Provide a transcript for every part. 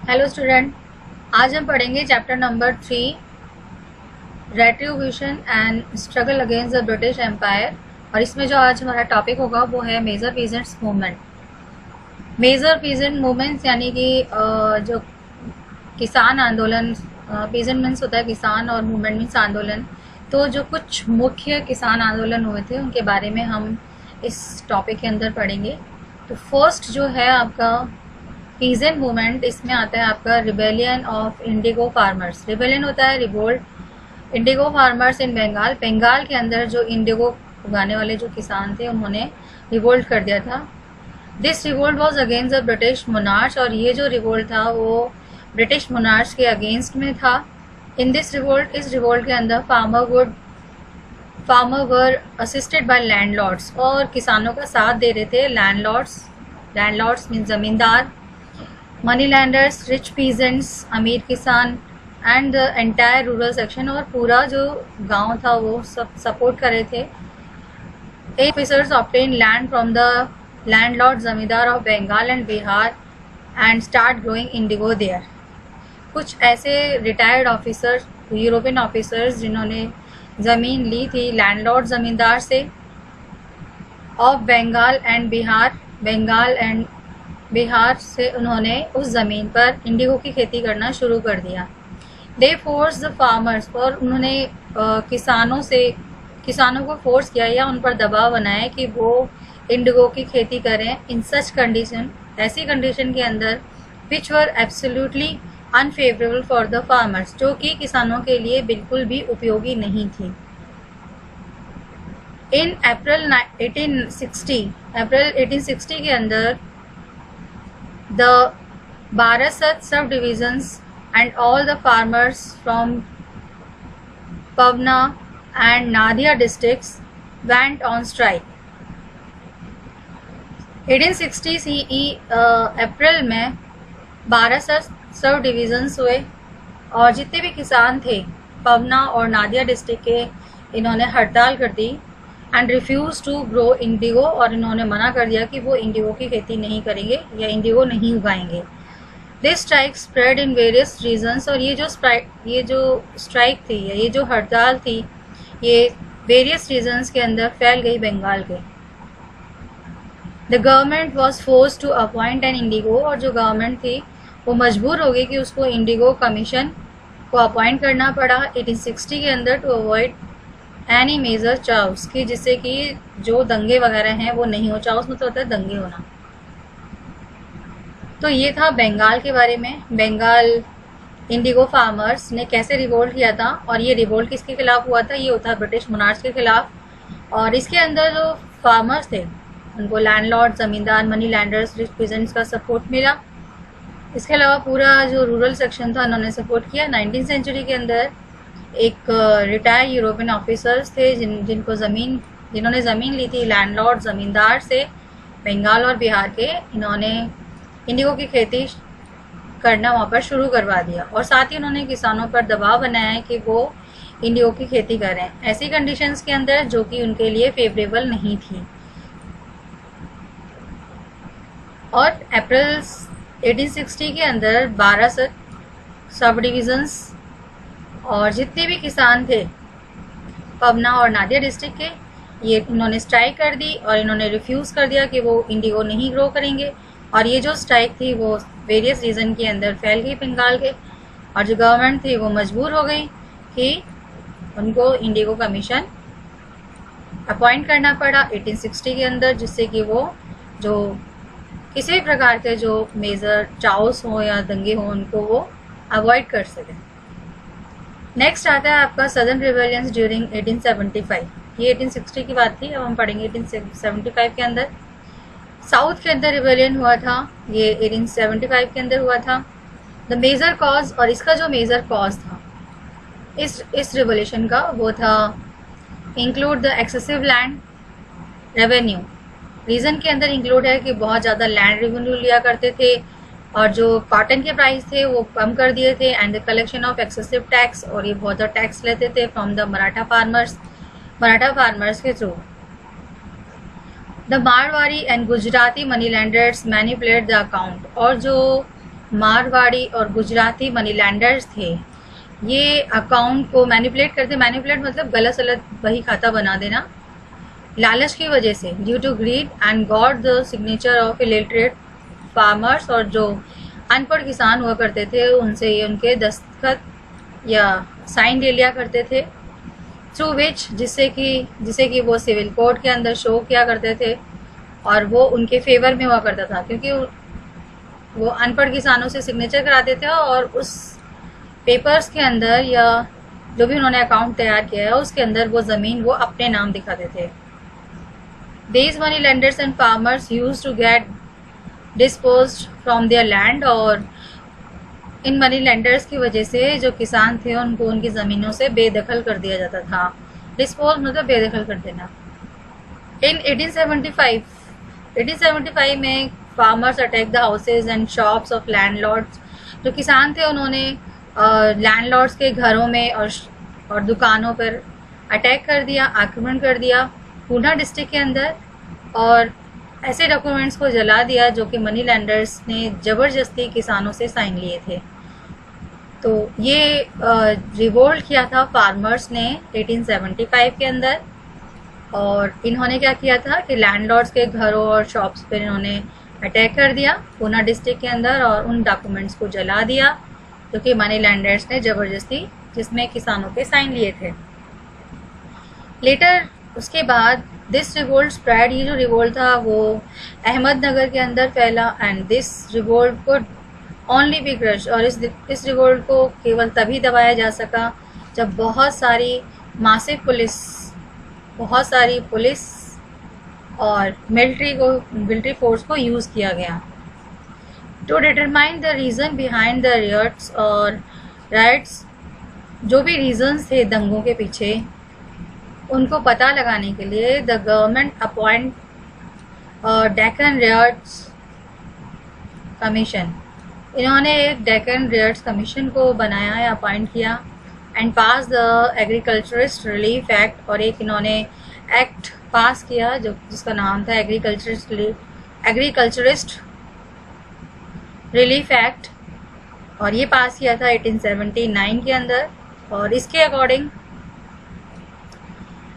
Hello student, आज हम पढ़ेंगे chapter number 3 retribution and struggle against the British empire. और इसमें जो आज हमारा टॉपिक होगा वो है major peasants movement. Major peasant movements यानी कि जो किसान आंदोलन, पीजेंट मीन्स होता है किसान और मूवमेंट मीन्स आंदोलन। तो जो कुछ मुख्य किसान आंदोलन हुए थे उनके बारे में हम इस टॉपिक के अंदर पढ़ेंगे। तो फर्स्ट जो है आपका पीजेंट मूवमेंट, इसमें आता है आपका rebellion of indigo farmers. Rebellion होता है revolt. Indigo farmers in Bengal, Bengal के अंदर जो इंडिगो उगाने वाले जो किसान थे उन्होंने रिवोल्ट कर दिया था। This revolt was against the British monarch, और ये जो रिवोल्ट था वो ब्रिटिश मोनार्च के अगेंस्ट में था। इन दिस रिवोल्ट, इस रिवोल्ट के अंदर farmer were assisted by landlords, और किसानों का साथ दे रहे थे लैंडलॉर्ड्स। लैंडलॉर्ड्स मीन्स जमींदार, मनी लैंडर्स, रिच पीजेंट्स, अमीर किसान, and the entire rural section, और पूरा जो गांव था वो सब सपोर्ट कर रहे थे। Eight officers obtain land from the landlord zamindar of Bengal and Bihar and start growing indigo there. कुछ ऐसे रिटायर्ड ऑफिसर्स, यूरोपियन ऑफिसर्स जिन्होंने ज़मीन ली थी लैंडलॉर्ड जमींदार से of Bengal and Bihar, Bengal and Bihar से, उन्होंने उस ज़मीन पर इंडिगो की खेती करना शुरू कर दिया। दे फोर्स द फार्मर्स, और उन्होंने किसानों को फोर्स किया या उन पर दबाव बनाया कि वो इंडिगो की खेती करें। इन सच कंडीशन, ऐसी कंडीशन के अंदर which were absolutely unfavourable for the farmers, जो कि किसानों के लिए बिल्कुल भी उपयोगी नहीं थी। इन अप्रैल 1860 के अंदर the Barasat subdivisions and all the farmers from Pavna and Nadia districts went on strike. 1860 CE अप्रैल में बारासत सब डिविजन्स हुए, और जितने भी किसान थे पवना और नादिया डिस्ट्रिक्ट के, इन्होंने हड़ताल कर दी and refuse to grow indigo, और इन्होंने मना कर दिया कि वो इंडिगो की खेती नहीं करेंगे या इंडिगो नहीं उगाएंगे। This strike spread in various regions, और ये जो स्ट्राइक थी या ये जो हड़ताल थी ये वेरियस रीजन्स के अंदर फैल गई बंगाल के। The government was force to appoint an indigo, और जो गवर्नमेंट थी वो मजबूर हो गई कि उसको इंडिगो कमीशन को अपॉइंट करना पड़ा 1860 के अंदर, to avoid any major chaos, की जिससे कि जो दंगे वगैरह हैं वो नहीं हो। चाउस मतलब होता है दंगे होना। तो ये था बंगाल के बारे में। बंगाल इंडिगो फार्मर्स ने कैसे रिवोल्ट किया था, और ये रिवोल्ट किसके खिलाफ हुआ था, ये होता है ब्रिटिश मोनार्च के खिलाफ। और इसके अंदर जो फार्मर्स थे उनको लैंडलॉर्ड, जमींदार, मनी लैंडर्स, रिच पीजेंट्स का सपोर्ट मिला। इसके अलावा पूरा जो रूरल सेक्शन था उन्होंने सपोर्ट किया। 19वीं सेंचुरी के अंदर एक रिटायर्ड यूरोपियन ऑफिसर्स थे जिन्होंने ज़मीन ली थी लैंडलॉर्ड ज़मींदार से बंगाल और बिहार के। इन्होंने इंडिगो की खेती करना वहाँ पर शुरू करवा दिया, और साथ ही उन्होंने किसानों पर दबाव बनाया कि वो इंडिगो की खेती करें ऐसी कंडीशंस के अंदर जो कि उनके लिए फेवरेबल नहीं थी। और अप्रैल 1860 के अंदर 12 सब डिविजन्स और जितने भी किसान थे पवना और नादिया डिस्ट्रिक्ट के, ये इन्होंने स्ट्राइक कर दी और इन्होंने रिफ्यूज़ कर दिया कि वो इंडिगो नहीं ग्रो करेंगे। और ये जो स्ट्राइक थी वो वेरियस रीज़न के अंदर फैल गई बंगाल के, और जो गवर्नमेंट थी वो मजबूर हो गई कि उनको इंडिगो कमीशन अपॉइंट करना पड़ा 1860 के अंदर, जिससे कि वो जो किसी भी प्रकार के जो मेजर चाउस हो या दंगे हों उनको वो अवॉइड कर सकें। नेक्स्ट आता है आपका सदर्न रिबेलियंस ड्यूरिंग 1875। ये 1860 की बात थी, अब हम पढ़ेंगे 1875 के अंदर। साउथ के अंदर रिबेलियन हुआ था, ये 1875 के अंदर हुआ था। द मेजर कॉज, और इसका जो मेजर कॉज था इस रिवोल्यूशन का वो था include the excessive land revenue. Reason के अंदर इंक्लूड है कि बहुत ज़्यादा लैंड रेवेन्यू लिया करते थे, और जो कॉटन के प्राइस थे वो कम कर दिए थे। And the collection of excessive tax, और ये बहुत ज़्यादा टैक्स लेते थे फ्रॉम द मराठा फार्मर्स के through. The Marwari and Gujarati money landers manipulate the account, और जो मारवाड़ी और गुजराती मनी लैंडर्स थे, ये अकाउंट को मैनिपुलेट करते, मैनिपुलेट मतलब गलत सलत बही खाता बना देना, लालच की वजह से, due to greed, and got the signature of illiterate farmers, और जो अनपढ़ किसान हुआ करते थे उनसे ये उनके दस्तखत या साइन ले लिया करते थे, थ्रू विच जिससे कि वो सिविल कोर्ट के अंदर शो किया करते थे और वो उनके फेवर में हुआ करता था, क्योंकि वो अनपढ़ किसानों से सिग्नेचर कराते थे और उस पेपर्स के अंदर या जो भी उन्होंने अकाउंट तैयार किया है उसके अंदर वो ज़मीन वो अपने नाम दिखाते थे। These money lenders and farmers used to get disposed from their land, और इन मनी लेंडर्स की वजह से जो किसान थे उनको उनकी ज़मीनों से बेदखल कर दिया जाता था। डिस्पोज मतलब बेदखल कर देना। इन 1875 में farmers attack the houses and shops of landlords. जो किसान थे उन्होंने लैंडलॉर्ड्स के घरों में और दुकानों पर अटैक कर दिया, आक्रमण कर दिया पूना डिस्ट्रिक्ट के अंदर, और ऐसे डॉक्यूमेंट्स को जला दिया जो कि मनी लैंडर्स ने ज़बरदस्ती किसानों से साइन लिए थे। तो ये रिवोल्ट किया था फार्मर्स ने 1875 के अंदर, और इन्होंने क्या किया था कि लैंडलॉर्ड्स के घरों और शॉप्स पर इन्होंने अटैक कर दिया पूना डिस्ट्रिक्ट के अंदर और उन डॉक्यूमेंट्स को जला दिया जो कि मनी लैंडर्स ने ज़बरदस्ती जिसमें किसानों के साइन लिए थे। लेटर उसके बाद दिस रिवोल्ट स्प्रेड, ये जो रिवोल्ट था वो अहमदनगर के अंदर फैला, and this revolt could only be crush, और इस रिवोल्ट को केवल तभी दबाया जा सका जब बहुत सारी पुलिस और मिलिट्री फोर्स को यूज़ किया गया। To determine the reason behind the riots और राइट्स, जो भी रीजंस थे दंगों के पीछे उनको पता लगाने के लिए the government appoint Deccan riots commission, इन्होंने एक डेक्कन रियट्स कमीशन को बनाया है, अपॉइंट किया, and pass the agriculturist relief act, और एक इन्होंने एक्ट पास किया जिसका नाम था एग्रीकल्चरिस्ट रिलीफ एक्ट, और ये पास किया था 1879 के अंदर। और इसके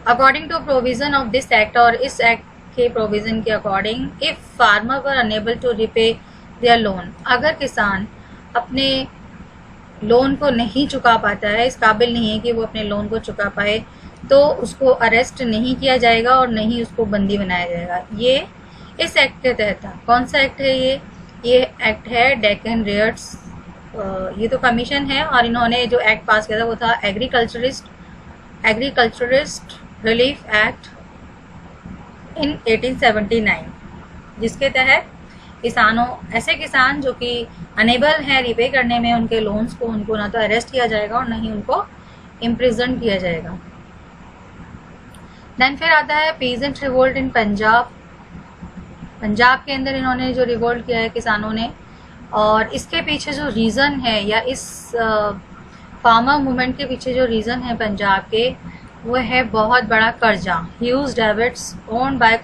according to provision of this act, और इस एक्ट के प्रोविज़न के according, if farmer were unable to repay their loan, अगर किसान अपने लोन को नहीं चुका पाता है, इस काबिल नहीं है कि वो अपने लोन को चुका पाए, तो उसको अरेस्ट नहीं किया जाएगा और नहीं उसको बंदी बनाया जाएगा। ये इस एक्ट के तहत था। कौन सा एक्ट है ये एक्ट है डेक्कन रियट्स, ये तो कमीशन है, और इन्होंने जो एक्ट पास किया था वो था एग्रीकल्चरिस्ट रिलीफ एक्ट इन 1879, जिसके तहत ऐसे किसान जो कि अनेबल हैं रिपे करने में उनके लोन्स को, उनको ना तो अरेस्ट किया जाएगा और ना ही उनको इम्प्रिजन किया जाएगा। देन फिर आता है पीजेंट रिवोल्ट इन पंजाब के अंदर इन्होंने जो रिवोल्ट किया है किसानों ने, और इसके पीछे जो रीज़न है या इस फार्मर मूवमेंट के पीछे जो रीज़न है पंजाब के, वो है बहुत बड़ा कर्जा, huge debits owned by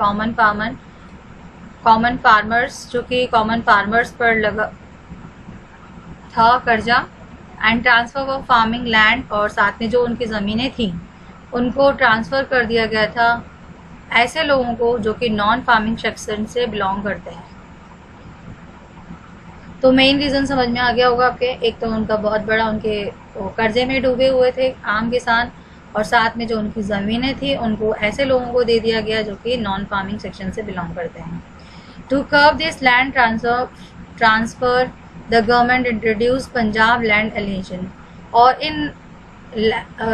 common farmers, जो कि कॉमन फार्मर्स पर लगा था कर्जा, and transfer of farming land, और साथ में जो उनकी ज़मीनें थीं उनको ट्रांसफ़र कर दिया गया था ऐसे लोगों को जो कि नॉन फार्मिंग सेक्शन से बिलोंग करते हैं। तो मेन रीज़न समझ में आ गया होगा आपके, एक तो उनका बहुत बड़ा उनके कर्जे में डूबे हुए थे आम किसान, और साथ में जो उनकी ज़मीनें थी उनको ऐसे लोगों को दे दिया गया जो कि नॉन फार्मिंग सेक्शन से बिलोंग करते हैं। To curb this land transfer the government introduce Punjab land alienation, और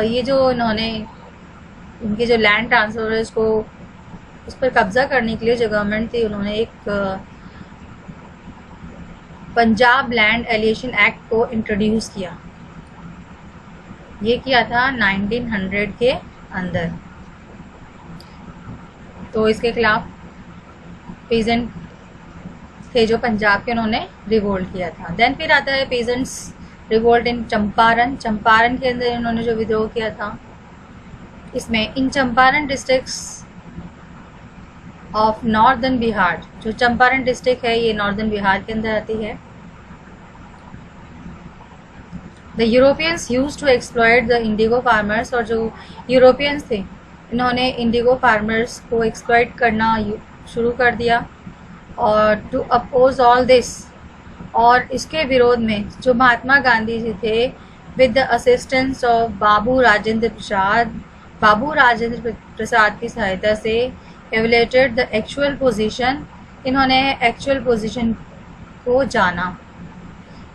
ये जो इन्होंने उनके जो लैंड ट्रांसफर है उसको उस पर कब्जा करने के लिए जो गवर्नमेंट थी उन्होंने एक पंजाब लैंड एलिएशन एक्ट को इंट्रोड्यूस किया। ये किया था 1900 के अंदर। तो इसके खिलाफ पेजेंट थे जो पंजाब के, उन्होंने रिवोल्ट किया था। देन फिर आता है पेजेंट्स रिवोल्ट इन चंपारण के अंदर इन्होंने जो विद्रोह किया था, इसमें in Champaran districts of northern Bihar, जो चंपारण डिस्ट्रिक्ट है ये नॉर्दर्न बिहार के अंदर आती है, the Europeans use to exploit the indigo farmers, और जो यूरोपियंस थे इन्होंने इंडिगो फार्मर्स को एक्सप्लॉयट करना शुरू कर दिया। और टू अपोज ऑल दिस, और इसके विरोध में जो महात्मा गांधी जी थे with the assistance of Babu Rajendra Prasad की सहायता से एवेलेटेड द एक्चुअल पोजीशन, इन्होंने एक्चुअल पोजीशन को जाना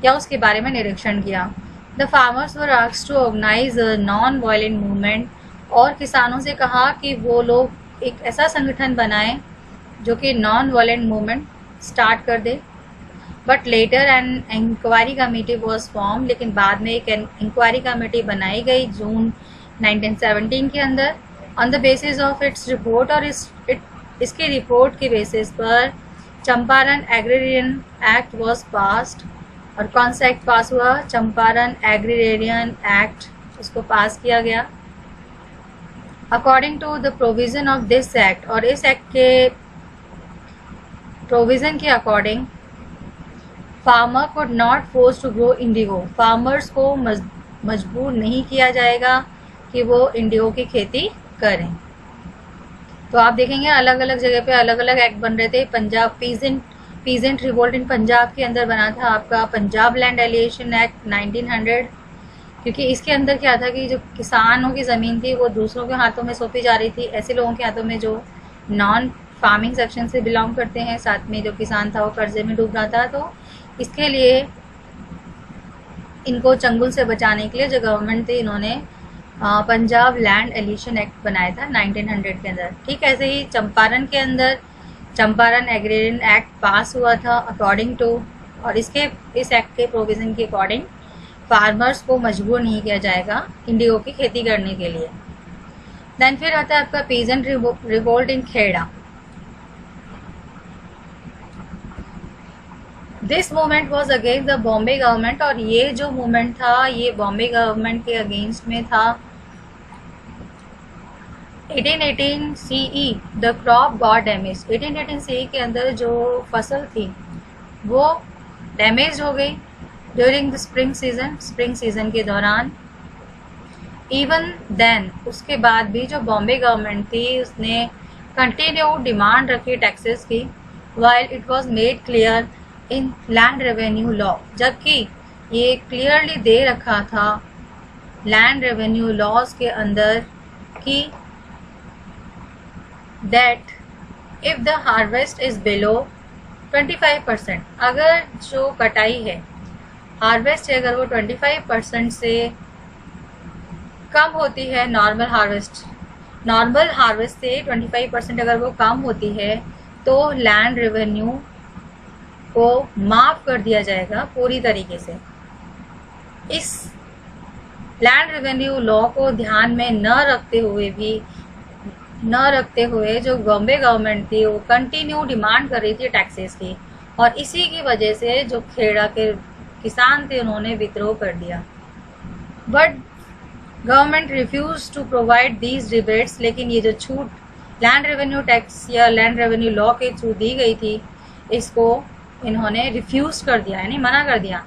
या उसके बारे में निरीक्षण किया। The farmers were asked to organise a non violent movement, और किसानों से कहा कि वो लोग एक ऐसा संगठन बनाएं जो कि नॉन वायलेंट मूवमेंट स्टार्ट कर दे। But later an inquiry committee was form, लेकिन बाद में एक इंक्वायरी कमेटी बनाई गई जून 1917 के अंदर on the basis of its report, और इसकी रिपोर्ट के बेसिस पर Champaran agrarian act was passed. और कौन सा एक्ट पास हुआ? चंपारण एग्रेरियन एक्ट, इसको पास किया गया। According to the provision of this act, और इस एक्ट के प्रोविजन के according farmer could not force to grow indigo, farmers को मजबूर नहीं किया जाएगा कि वो इंडिगो की खेती करें। तो आप देखेंगे अलग अलग जगह पे अलग अलग एक्ट बन रहे थे। पंजाब पीजेंट रिवोल्ट इन पंजाब के अंदर बना था आपका पंजाब लैंड एलिएशन एक्ट 1900, क्योंकि इसके अंदर क्या था कि जो किसानों की ज़मीन थी वो दूसरों के हाथों में सौंपी जा रही थी, ऐसे लोगों के हाथों में जो नॉन फार्मिंग सेक्शन से बिलोंग करते हैं, साथ में जो किसान था वो कर्जे में डूब रहा था। तो इसके लिए इनको चंगुल से बचाने के लिए जो गवर्नमेंट थी इन्होंने पंजाब लैंड एलिएशन एक्ट बनाया था 1900 के अंदर। ठीक ऐसे ही चंपारण के अंदर चंपारण एग्रेरियन एक्ट पास हुआ था अकॉर्डिंग टू, और इस एक्ट के प्रोविजन के अकॉर्डिंग फार्मर्स को मजबूर नहीं किया जाएगा इंडिगो की खेती करने के लिए। देन फिर आता है आपका peasant revolt in Kheda. This movement was against the Bombay government, और ये जो मूवमेंट था ये बॉम्बे गवर्नमेंट के अगेंस्ट में था। 1818 CE the crop got damage, 1818 CE के अंदर जो फसल थी वो डैमेज हो गई ड्यूरिंग द स्प्रिंग सीजन के दौरान। इवन देन, उसके बाद भी जो बॉम्बे गवर्नमेंट थी उसने कंटिन्यू डिमांड रखी टैक्सेस की, while it was made clear in land revenue law, जबकि ये क्लियरली दे रखा था लैंड रेवेन्यू लॉज के अंदर कि that if the harvest is below 25%, अगर जो कटाई है हार्वेस्ट है अगर वो 25% से कम होती है, नॉर्मल हार्वेस्ट से 25% अगर वो कम होती है तो लैंड रेवेन्यू को माफ कर दिया जाएगा पूरी तरीके से। इस लैंड रेवेन्यू लॉ को ध्यान में न रखते हुए जो बॉम्बे गवर्नमेंट थी वो कंटिन्यू डिमांड कर रही थी टैक्सेस की, और इसी की वजह से जो खेड़ा के किसान थे उन्होंने विद्रोह कर दिया। But government refuse to provide these rebates, लेकिन ये जो छूट लैंड रेवेन्यू टैक्स या लैंड रेवेन्यू लॉ के थ्रू दी गई थी इसको इन्होंने रिफ्यूज कर दिया, यानी मना कर दिया।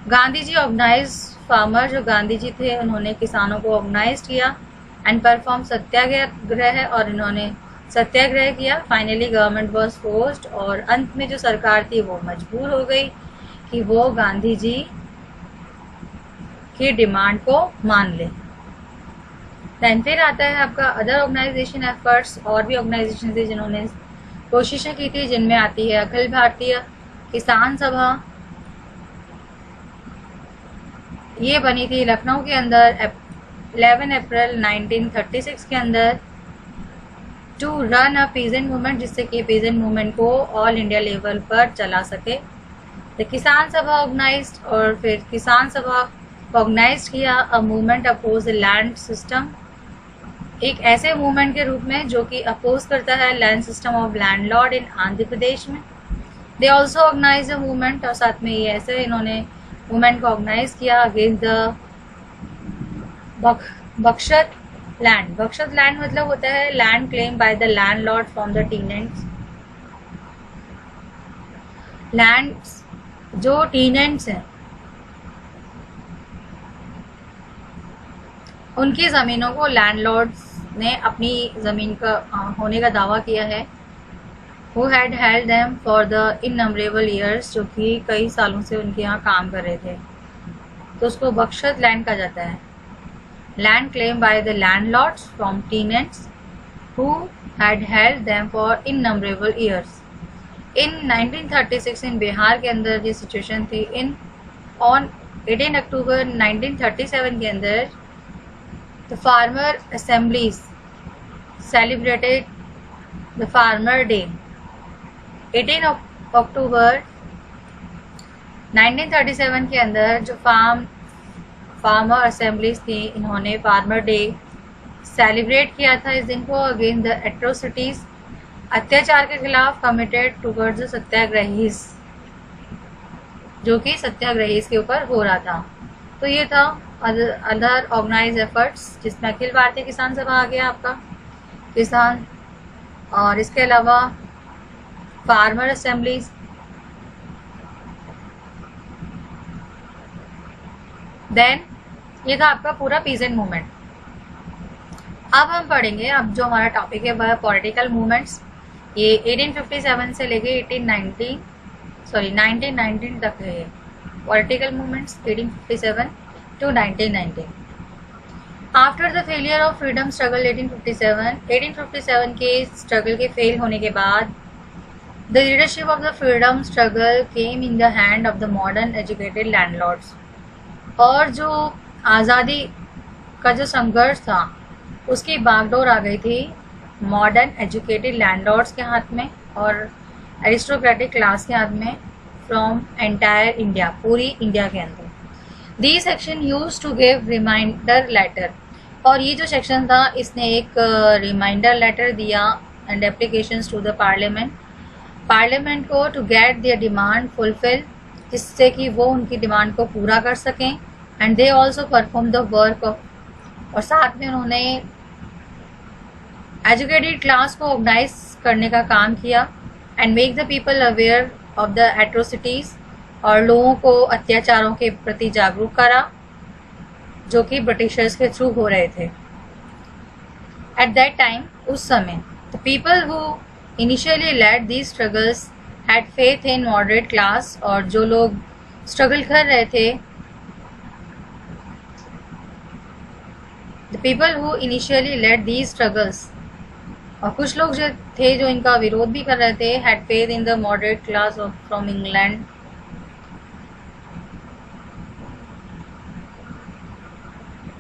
गांधी जी ऑर्गेनाइज फार्मर, जो गांधी जी थे उन्होंने किसानों को ऑर्गेनाइज किया एंड परफॉर्म सत्याग्रह, और इन्होंने सत्याग्रह किया। फाइनली गवर्नमेंट वॉज फोर्स्ड, और अंत में जो सरकार थी वो मजबूर हो गई कि वो गांधी जी की डिमांड को मान ले। देन फिर आता है आपका अदर ऑर्गेनाइजेशन एफर्ट्स, और भी ऑर्गेनाइजेशन थे जिन्होंने कोशिशें की थी, जिनमें आती है अखिल भारतीय किसान सभा, ये बनी थी लखनऊ के अंदर 11 अप्रैल 1936 के अंदर, to run a peasant movement, जिससे कि पीजेंट मूवमेंट को ऑल इंडिया लेवल पर चला सके। द किसान सभा ऑर्गेनाइज्ड, और फिर किसान सभा ऑर्गेनाइज किया a movement oppose the land system, एक ऐसे मूवमेंट के रूप में जो कि अपोज करता है land system of landlord in Andhra Pradesh में। They also organise a movement, और साथ में ये ऐसे इन्होंने मूवमेंट को ऑर्गेनाइज किया अगेंस्ट द बख्शत लैंड। बख्शत लैंड मतलब होता है land claim by the landlord from the tenants. Land जो टीनेंट्स हैं उनकी ज़मीनों को लैंडलॉर्ड्स ने अपनी ज़मीन का होने का दावा किया है। Who had held them for the innumerable years, जो कि कई सालों से उनके यहाँ काम कर रहे थे, तो उसको बख्शत लैंड कहा जाता है। Land claim by the landlords from tenants who had held them for innumerable years. In 1936 in Bihar के अंदर ये सिचुएशन थी। इन ऑन 18 अक्टूबर 1937 के अंदर the farmer assemblies celebrated the farmer day. 18 अक्टूबर 1937 के अंदर जो फार्मर असेंबलीज थी, इन्होंने फार्मर डे सेलिब्रेट किया था इस दिन को अगेंस्ट द एट्रोसिटीज, अत्याचार के खिलाफ कमिटेड टूवर्ड्स द सत्याग्रहीज, जो कि सत्याग्रहीज के ऊपर हो रहा था। तो ये था अदर ऑर्गेनाइज एफर्ट्स, जिसमें अखिल भारतीय किसान सभा आ गया आपका किसान, और इसके अलावा फार्मर असेंबलीज, देन ये था आपका पूरा पीजेंट मूवमेंट। अब हम पढ़ेंगे, अब जो हमारा टॉपिक है वह पॉलिटिकल मूवमेंट्स। ये 1857 से लेके 1919 तक है ये political movements, 1857 to 1919। After the failure of freedom struggle 1857 के स्ट्रगल के फेल होने के बाद the leadership of the freedom struggle came in the hand of the modern educated landlords. और जो आज़ादी का जो संघर्ष था उसकी बागडोर आ गई थी मॉडर्न एजुकेटेड लैंडलॉर्ड्स के हाथ में और एरिस्टोक्रेटिक क्लास के हाथ में फ्रॉम एंटायर इंडिया, पूरी इंडिया के अंदर। The section use to give reminder letter, और ये जो सेक्शन था इसने एक रिमाइंडर लेटर दिया and applications to the parliament को to get their demand fulfil, जिससे कि वो उनकी डिमांड को पूरा कर सकें। And they also perform the work of, और साथ में उन्होंने एजुकेटेड क्लास को ऑर्गेनाइज करने का काम किया and make the people aware of the atrocities, और लोगों को अत्याचारों के प्रति जागरूक करा जो कि ब्रिटिशर्स के थ्रू हो रहे थे। एट दैट टाइम, उस समय, the people who initially led these struggles had faith in moderate class, और जो लोग स्ट्रगल कर रहे थे, the people who initially led these struggles, और कुछ लोग जो थे जो इनका विरोध भी कर रहे थे, had faith in the moderate class from England.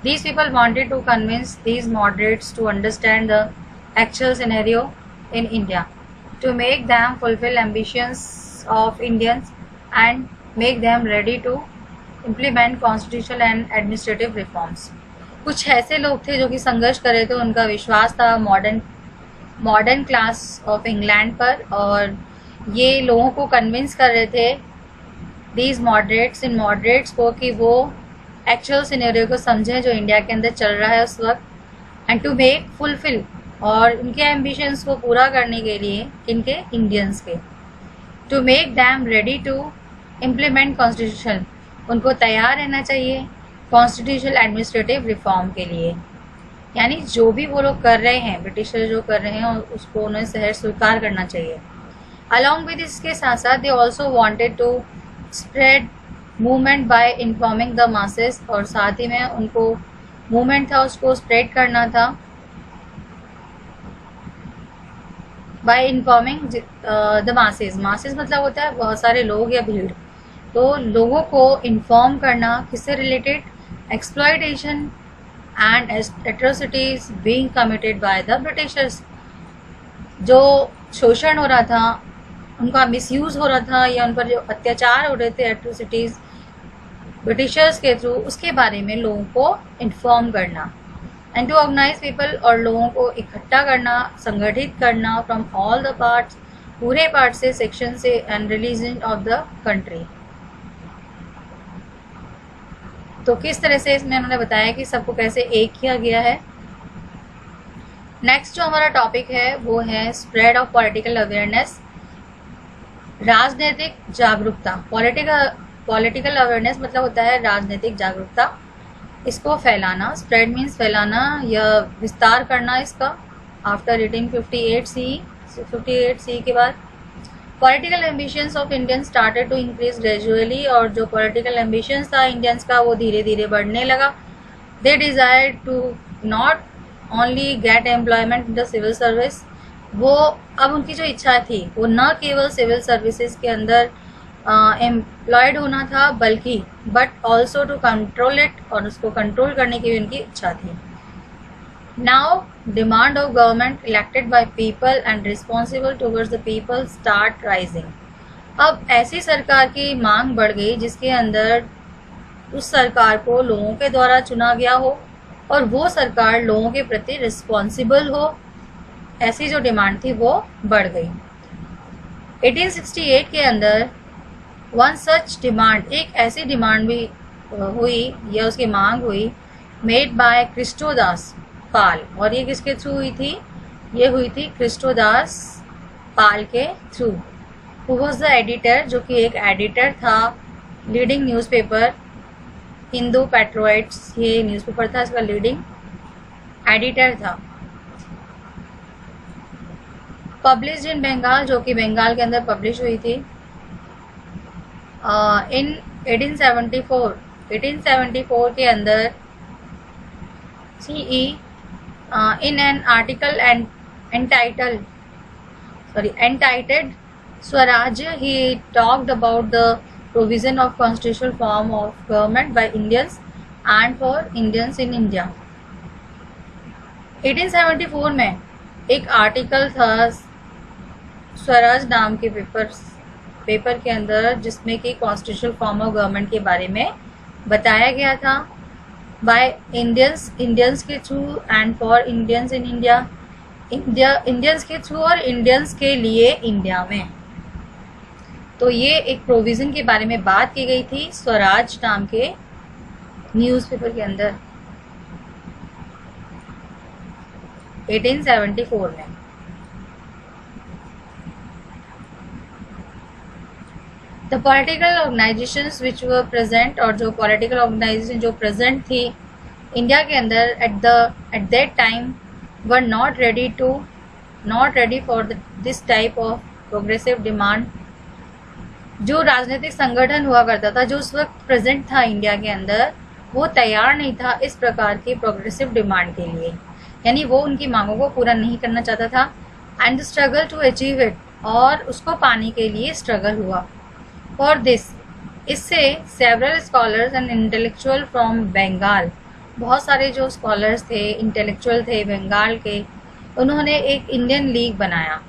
These people wanted to convince these moderates to understand the actual scenario in India, to make them fulfill ambitions of Indians and make them ready to implement constitutional and administrative reforms. कुछ ऐसे लोग थे जो कि संघर्ष कर रहे थे, उनका विश्वास था मॉडर्न क्लास ऑफ इंग्लैंड पर, और ये लोगों को कन्विंस कर रहे थे these moderates को कि वो एक्चुअल सिनेरियो को समझें जो इंडिया के अंदर चल रहा है उस वक्त, एंड टू मेक फुलफिल, और उनके एम्बिशंस को पूरा करने के लिए, इनके इंडियंस के, to make them ready to implement constitution, उनको तैयार रहना चाहिए कॉन्स्टिट्यूशनल एडमिनिस्ट्रेटिव रिफॉर्म के लिए। यानी जो भी वो लोग कर रहे हैं, ब्रिटिशर जो कर रहे हैं, उसको उन्हें सहज स्वीकार करना चाहिए। अलॉन्ग विद इसके साथ साथ they also wanted to spread movement by informing the masses, और साथ ही में उनको मूवमेंट था उसको स्प्रेड करना था by informing the masses. Masses मतलब होता है बहुत सारे लोग या भीड़, तो लोगों को इन्फॉर्म करना किससे related, exploitation and atrocities being committed by the Britishers, जो शोषण हो रहा था, उनका मिसयूज हो रहा था, या उन पर जो अत्याचार हो रहे थे एट्रोसिटीज ब्रिटिशर्स के थ्रू, उसके बारे में लोगों को इन्फॉर्म करना। एंड टू ऑर्गेनाइज पीपल, और लोगों को इकट्ठा करना, संगठित करना फ्रॉम ऑल द पार्ट्स, पूरे पार्ट से, सेक्शन से, and religion of the country. तो किस तरह से इसमें उन्होंने बताया कि सबको कैसे एक किया गया है। नेक्स्ट जो हमारा टॉपिक है वो है स्प्रेड ऑफ पॉलिटिकल अवेयरनेस, राजनीतिक जागरूकता। पॉलिटिकल अवेयरनेस मतलब होता है राजनीतिक जागरूकता। इसको फैलाना, स्प्रेड मीन्स फैलाना या विस्तार करना इसका, आफ्टर 1858 सी, 58 सी के बाद political ambitions of Indians started to increase gradually, और जो पॉलिटिकल एम्बिशंस था इंडियंस का वो धीरे धीरे बढ़ने लगा। They desire to not only get employment in the civil service, वो अब उनकी जो इच्छा थी वो न केवल सिविल सर्विसेज के अंदर एम्प्लॉयड होना था, बल्कि but also to control it, और उसको कंट्रोल करने की भी उनकी इच्छा थी। Now demand of government elected by people and responsible towards the people start rising. अब ऐसी सरकार की मांग बढ़ गई जिसके अंदर उस सरकार को लोगों के द्वारा चुना गया हो और वो सरकार लोगों के प्रति रिस्पॉन्सिबल हो, ऐसी जो डिमांड थी वो बढ़ गई। 1868 के अंदर वन सच डिमांड, एक ऐसी डिमांड भी हुई या उसकी मांग हुई, मेड बाय क्रिस्टोदास पाल, और ये किसके थ्रू हुई थी? ये हुई थी क्रिस्टोदास पाल के through. Who was the editor, जो कि एक एडिटर था लीडिंग न्यूज़पेपर हिंदू पैट्रोइट्स, ये न्यूज़पेपर था, इसका लीडिंग एडिटर था। पब्लिश्ड इन बंगाल, जो कि बंगाल के अंदर पब्लिश हुई थी इन 1874 के अंदर CE in an article entitled Swaraj, he talked about the provision of constitutional form of government by Indians and for Indians in India। 1874 में एक आर्टिकल था स्वराज नाम के पेपर के अंदर, जिसमें कि कॉन्स्टिट्यूशनल फॉर्म ऑफ गवर्नमेंट के बारे में बताया गया था, बाय इंडियंस के through and for Indians in India, Indians के थ्रू और इंडियंस के लिए इंडिया में। तो ये एक प्रोविज़न के बारे में बात की गई थी स्वराज नाम के न्यूज़पेपर के अंदर 1874 में। The political organisations which were present, और जो पॉलिटिकल ऑर्गेनाइजेशन जो प्रेजेंट थी इंडिया के अंदर at that time, were not ready for this type of progressive demand. जो राजनीतिक संगठन हुआ करता था जो उस वक्त प्रेजेंट था इंडिया के अंदर, वो तैयार नहीं था इस प्रकार की प्रोग्रेसिव डिमांड के लिए, यानी वो उनकी मांगों को पूरा नहीं करना चाहता था। And struggle to achieve it, और उसको पाने के लिए स्ट्रगल हुआ। फॉर दिस, इससे several scholars and intellectual from Bengal, बहुत सारे जो स्कॉलर्स थे, इंटेलेक्चुअल थे बंगाल के, उन्होंने एक इंडियन लीग बनाया,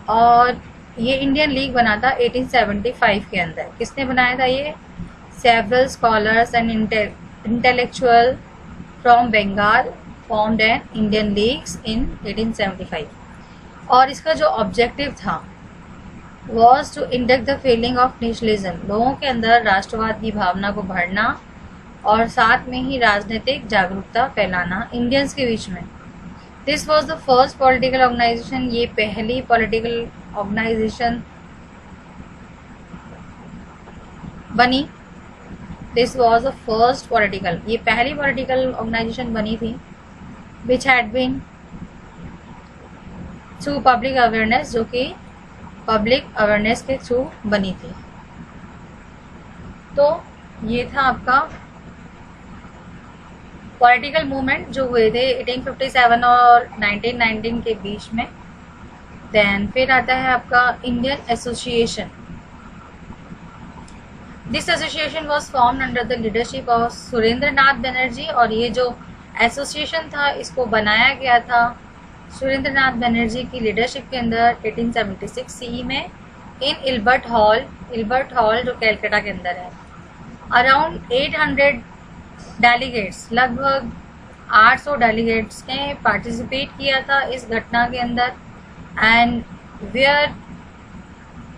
और ये इंडियन लीग बना था 1875 के अंदर। किसने बनाया था ये? Several scholars and intellectual from Bengal formed an Indian leagues in 1875, और इसका जो ऑब्जेक्टिव था was to induct the feeling of nationalism, लोगों के अंदर राष्ट्रवाद की भावना को भरना और साथ में ही राजनीतिक जागरूकता फैलाना इंडियंस के बीच में। This was the first political organisation, ये पहली पॉलिटिकल ऑर्गेनाइजेशन बनी। This was the first political, ये पहली पॉलिटिकल ऑर्गेनाइजेशन बनी थी which had been through public awareness, जो कि पब्लिक अवेयरनेस के थ्रू बनी थी। तो ये था आपका पॉलिटिकल मूवमेंट जो हुए थे 1857 और 1919 के बीच में। देन फिर आता है आपका Indian association. This association was formed under the leadership of Surendranath Banerjee, और ये जो एसोसिएशन था इसको बनाया गया था सुरेंद्र नाथ बनर्जी की लीडरशिप के अंदर 1876 CE में इन इल्बर्ट हॉल जो कैलकाटा के अंदर है। अराउंड 800 डेलीगेट्स, लगभग 800 डेलीगेट्स ने पार्टिसिपेट किया था इस घटना के अंदर। And where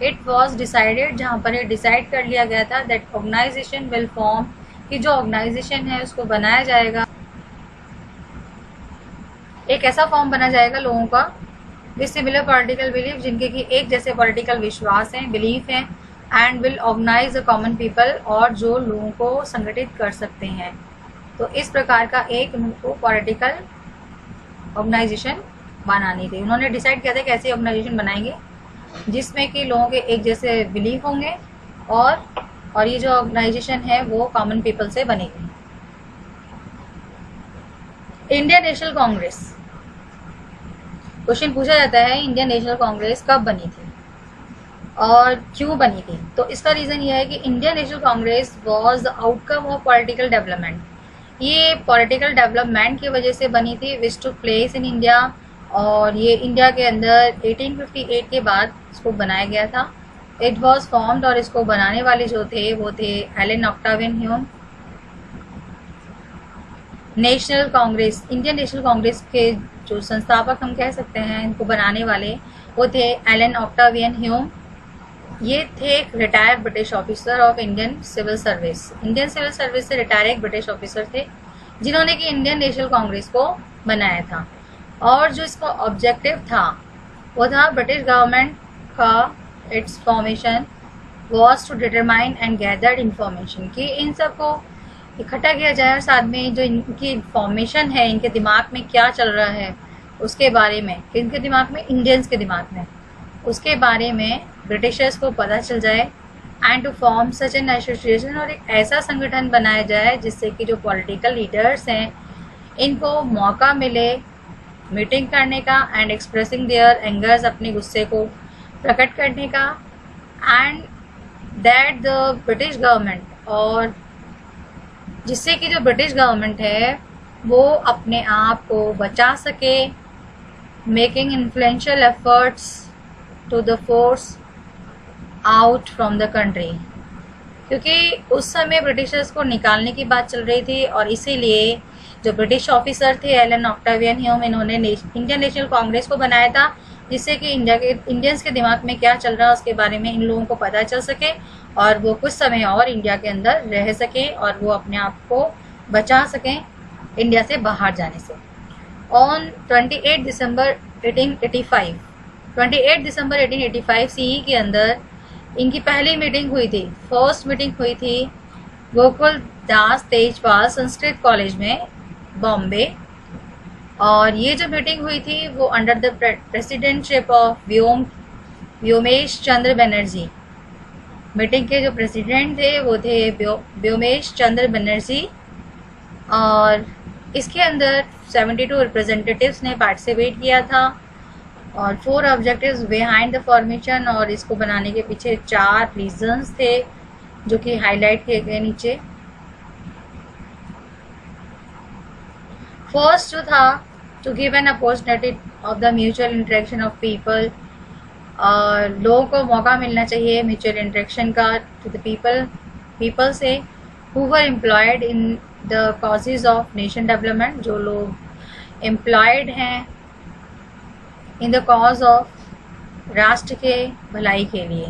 it was decided, जहाँ पर ये डिसाइड कर लिया गया था दैट ऑर्गेनाइजेशन विल फॉर्म, कि जो ऑर्गेनाइजेशन है उसको बनाया जाएगा, एक ऐसा फॉर्म बना जाएगा लोगों का विद सिमिलर पॉलिटिकल बिलीफ, जिनके कि एक जैसे पॉलिटिकल विश्वास हैं, बिलीफ हैं, and will organise the common people, और जो लोगों को संगठित कर सकते हैं। तो इस प्रकार का एक उनको पॉलिटिकल ऑर्गेनाइजेशन बनानी थी। उन्होंने डिसाइड किया था कि ऐसी ऑर्गेनाइजेशन बनाएंगे जिसमें कि लोगों के एक जैसे बिलीफ होंगे और ये जो ऑर्गेनाइजेशन है वो कॉमन पीपल से बनेगी। इंडियन नेशनल कांग्रेस, क्वेश्चन पूछा जाता है इंडियन नेशनल कांग्रेस कब बनी थी और क्यों बनी थी। तो इसका रीज़न ये है कि Indian National Congress was the outcome of political development. ये पॉलिटिकल डेवलपमेंट की वजह से बनी थी विच टुक प्लेस इन इंडिया, और ये इंडिया के अंदर 1858 के बाद इसको बनाया गया था। इट वॉज फॉर्म्ड, और इसको बनाने वाले जो थे वो थे Allan Octavian Hume. National Congress, Indian National Congress के जो संस्थापक हम कह सकते हैं, इनको बनाने वाले वो थे एलन ऑक्टावियन ह्यूम। ये थे एक retired British officer of Indian civil service. Indian civil service से रिटायर एक ब्रिटिश ऑफिसर थे जिन्होंने कि इंडियन नेशनल कांग्रेस को बनाया था। और जो इसका ऑब्जेक्टिव था वो था ब्रिटिश गवर्नमेंट का its formation was to determine and gathered information, कि इन सबको इकट्ठा किया जाए और साथ में जो इनकी इंफॉर्मेशन है, इनके दिमाग में क्या चल रहा है उसके बारे में, इनके दिमाग में, इंडियंस के दिमाग में, उसके बारे में ब्रिटिशर्स को पता चल जाए। And to form such an association, और एक ऐसा संगठन बनाया जाए जिससे कि जो पॉलिटिकल लीडर्स हैं इनको मौका मिले मीटिंग करने का एंड एक्सप्रेसिंग देयर एंगर्स, अपने गुस्से को प्रकट करने का, and that the British government, और जिससे कि जो ब्रिटिश गवर्नमेंट है वो अपने आप को बचा सके, making influential efforts to the force out from the country, क्योंकि उस समय ब्रिटिशर्स को निकालने की बात चल रही थी। और इसीलिए जो ब्रिटिश ऑफिसर थे एलन ऑक्टावियन ह्यूम, इन्होंने इंडियन नेशनल कांग्रेस को बनाया था जिससे कि इंडियंस के दिमाग में क्या चल रहा है उसके बारे में इन लोगों को पता चल सके और वो कुछ समय और इंडिया के अंदर रह सके और वो अपने आप को बचा सकें इंडिया से बाहर जाने से। ऑन 28 दिसंबर 1885 CE के अंदर इनकी पहली मीटिंग हुई थी, फर्स्ट मीटिंग हुई थी गोकुल दास तेजपाल संस्कृत कॉलेज में बॉम्बे। और ये जो मीटिंग हुई थी वो under the presidentship of Womesh Chandra Banerjee. Meeting के जो प्रेसिडेंट थे वो थे व्योमेश चंद्र बनर्जी, और इसके अंदर 72 रिप्रेजेंटेटिव्स ने पार्टिसिपेट किया था और 4 ऑब्जेक्टिव्स बिहाइंड द फॉर्मेशन, और इसको बनाने के पीछे 4 रीजंस थे जो कि हाईलाइट किए गए नीचे। फर्स्ट जो था to give an opportunity of the mutual interaction of people, और लोगों को मौका मिलना चाहिए म्यूचुअल इंटरेक्शन का टू द पीपल से who were employed in the causes of nation development, जो लोग एम्प्लॉयड हैं इन द कॉज ऑफ राष्ट्र के भलाई के लिए।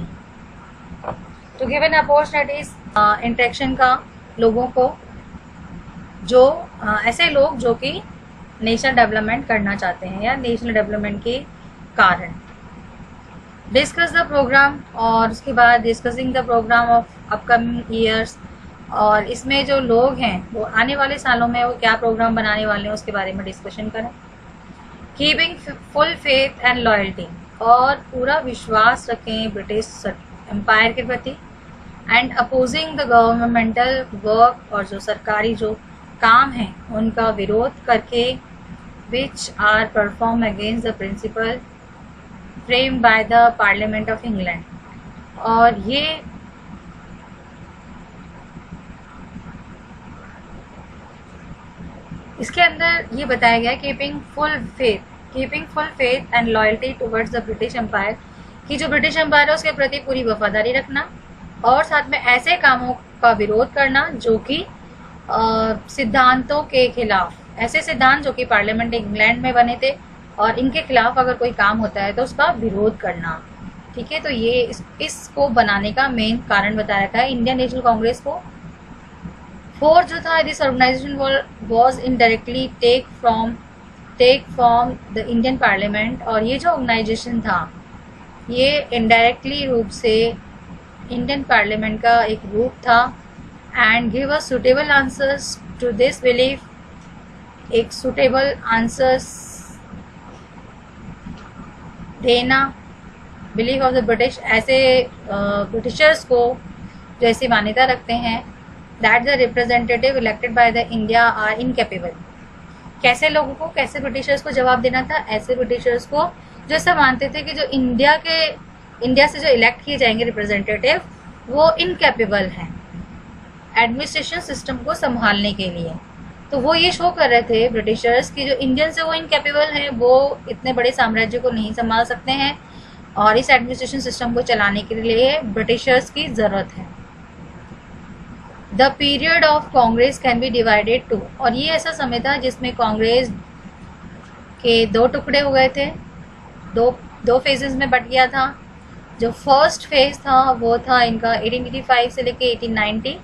To give an opportunities interaction का लोगों को, जो ऐसे लोग जो कि नेशनल डेवलपमेंट करना चाहते हैं या नेशनल डेवलपमेंट के कारण। डिस्कस द प्रोग्राम, और उसके बाद discussing the programme of upcoming years, और इसमें जो लोग हैं वो आने वाले सालों में वो क्या प्रोग्राम बनाने वाले हैं उसके बारे में डिस्कशन करें। Keeping full faith and loyalty, और पूरा विश्वास रखें ब्रिटिश एम्पायर के प्रति। And opposing the governmental work, और जो सरकारी जो काम है उनका विरोध करके, which are perform against the principle frame by the parliament of England. और ये इसके अंदर ये बताया गया keeping full faith and loyalty towards the British empire, कि जो ब्रिटिश एम्पायर है उसके प्रति पूरी वफादारी रखना, और साथ में ऐसे कामों का विरोध करना जो कि सिद्धांतों के खिलाफ, ऐसे सिद्धांत जो कि पार्लियामेंट इंग्लैंड में बने थे और इनके खिलाफ अगर कोई काम होता है तो उसका विरोध करना। ठीक है, तो ये इसको बनाने का मेन कारण बताया था इंडियन नेशनल कांग्रेस को। फोर्थ जो था, this organisation was indirectly take from the Indian parliament, और ये जो ऑर्गेनाइजेशन था ये इनडायरेक्टली रूप से इंडियन पार्लियामेंट का एक रूप था। And give us suitable answers to this belief एक सुटेबल आंसर्स देना। बिलीफ ऑफ द ब्रिटिश, ऐसे ब्रिटिशर्स को जो ऐसी मान्यता रखते हैं that the representative elected by the India are incapable. कैसे लोगों को, कैसे ब्रिटिशर्स को जवाब देना था? ऐसे ब्रिटिशर्स को जो ऐसा मानते थे कि जो इंडिया से जो इलेक्ट किए जाएंगे रिप्रेजेंटेटिव वो इनकेपेबल हैं एडमिनिस्ट्रेशन सिस्टम को संभालने के लिए। तो वो ये शो कर रहे थे ब्रिटिशर्स की जो इंडियन से वो इनकेपेबल हैं, वो इतने बड़े साम्राज्य को नहीं संभाल सकते हैं और इस एडमिनिस्ट्रेशन सिस्टम को चलाने के लिए ब्रिटिशर्स की ज़रूरत है। The period of Congress can be divided two, और ये ऐसा समय था जिसमें कांग्रेस के दो टुकड़े हो गए थे, दो फेजेस में बट गया था। जो फर्स्ट फेज था वो था इनका 1885 से लेके 1890,